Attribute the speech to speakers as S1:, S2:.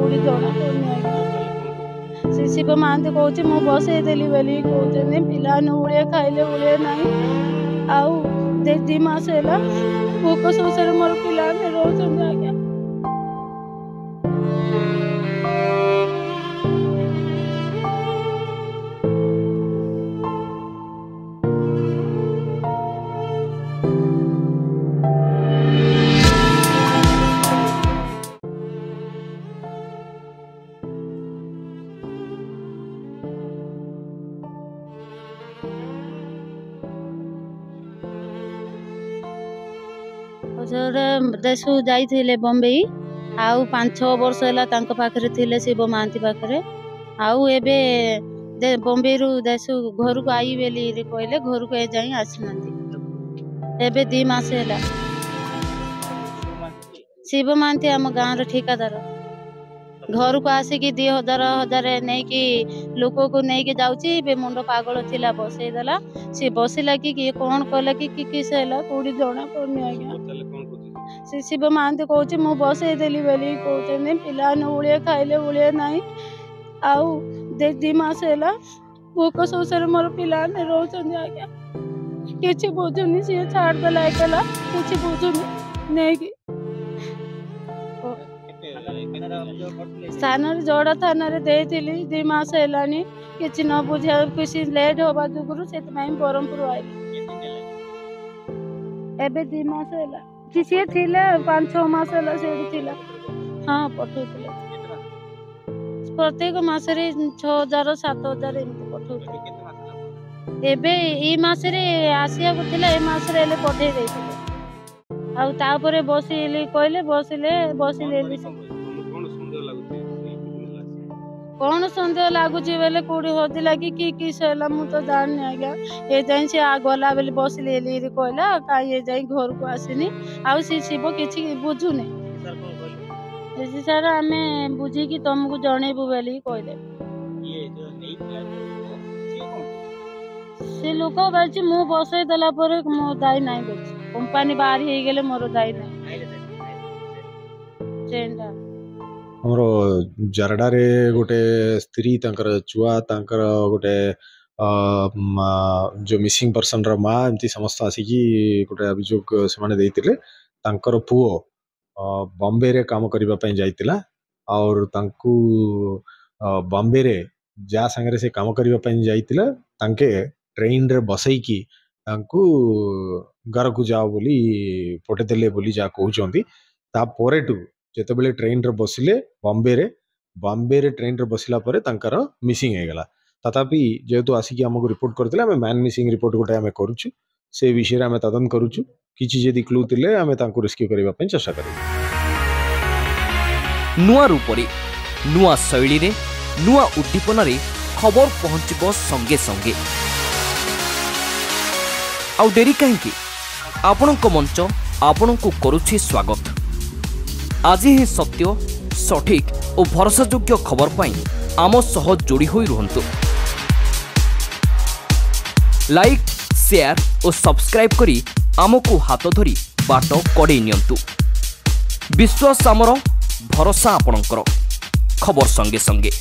S1: कौड़ी जना पड़नी आज्ञा से शिव महांती कौच मु बसईदेली बोली कहते पिला उड़े खाइले उड़े ना आउ 2 मास है भोक शोष मोर पिला रोच आज्ञा देशु जाइए बम्बई आउ 5-6 वर्ष है पाखे थे शिव महांती पाखे आउ एबे बम्बई रु देशु घर को आई बेली कहले घर को जाई आसना एबे 2 मास है शिव महांती आम गाँव ठिकादार घर को आसिकी 2000 नहीं कि लोक को नहीं जाऊँगी मुंड पागल थिला बसईदेला सी बसला कि कौन कला कि किस है कौड़ी जना पड़नी आज्ञा से शिव महांती कौच मु बसईदेली बोली कहते पिला उड़े खाइले उड़े ना आउ 2 मास है भोक शोष मोर पिला रोच आज्ञा कि बुझुनी सी छाड़देला एकला कि बुझुनी नहीं स्थान जोड़ा थाना 2 मास है कि न बुझा किसी लेट हवा जुगुरु से बरहमपुर आइली एबे 2 मास है कि सी थी 5-6 मास है से हाँ पठौले प्रत्येक मसरे 6,000-7,000 एमती पठौले एबे ई मासरे आसिया को थिला ए मासरे ले पठे देइथिले आउ तापरे बसिले कहले बसिले कौन सन्देह लगुच बेले कौड़ी होती लगी कि सैला मु तो जानी आज्ञा ये जाई से गला बेले बसले कहला कहीं ये जाई घर को आसनी आउ सी शिव किसी बुझुनी सर आम बुझी तुमको जनइबू बोली कहले से लोक बाजी मु बसई देला मो दायी ना कंपानी बाहरी हो गले मोर दायी ना
S2: हमरो जरडारे गोटे स्त्री तांकर छुआ तांकर गोटे जो मिसिंग पर्सन रो माँ एमती समस्त आसिकी गोटे अभियोग से माने देइतिले तांकर पुओ बॉम्बे रे काम करिबा पई जाइतिला और तांकू बॉम्बे रे जा संगे से काम करिबा पई जाइतिला तांके ट्रेन रे बसई की तांकू घर को जाओ बोली पठे देले बोली जा कहउचंती ता परेटू जेते बेले ट्रेन रे बसिले बॉम्बे रे ट्रेन रे बसिला परे तांकर मिसिंग हे गला तथापि जेहेतु आसिकी हमको रिपोर्ट करथिले हमें मैन मिसिंग रिपोर्ट गोटे हमें करूछु से विषय रे हमें तदन करूछु किछि जदि क्लू थिले हमें तांको रेस्क्यू करबा पई चेष्टा करू
S3: नुआ रूपरे नुआ शैली रे नुआ उद्दीपन रे खबर पहुंचबो संगे संगे आउ देरी कहीं आपणको मंच आपणको करूछि स्वागत आज ही सत्य सठिक और भरोसायोग्य खबर पाई आम सह जोड़ी होई रुहंतु लाइक शेयर और सब्सक्राइब करी आमको हाथ धरी बाट कड़े नियंतु विश्वास आमर भरोसा आपणकर खबर संगे संगे।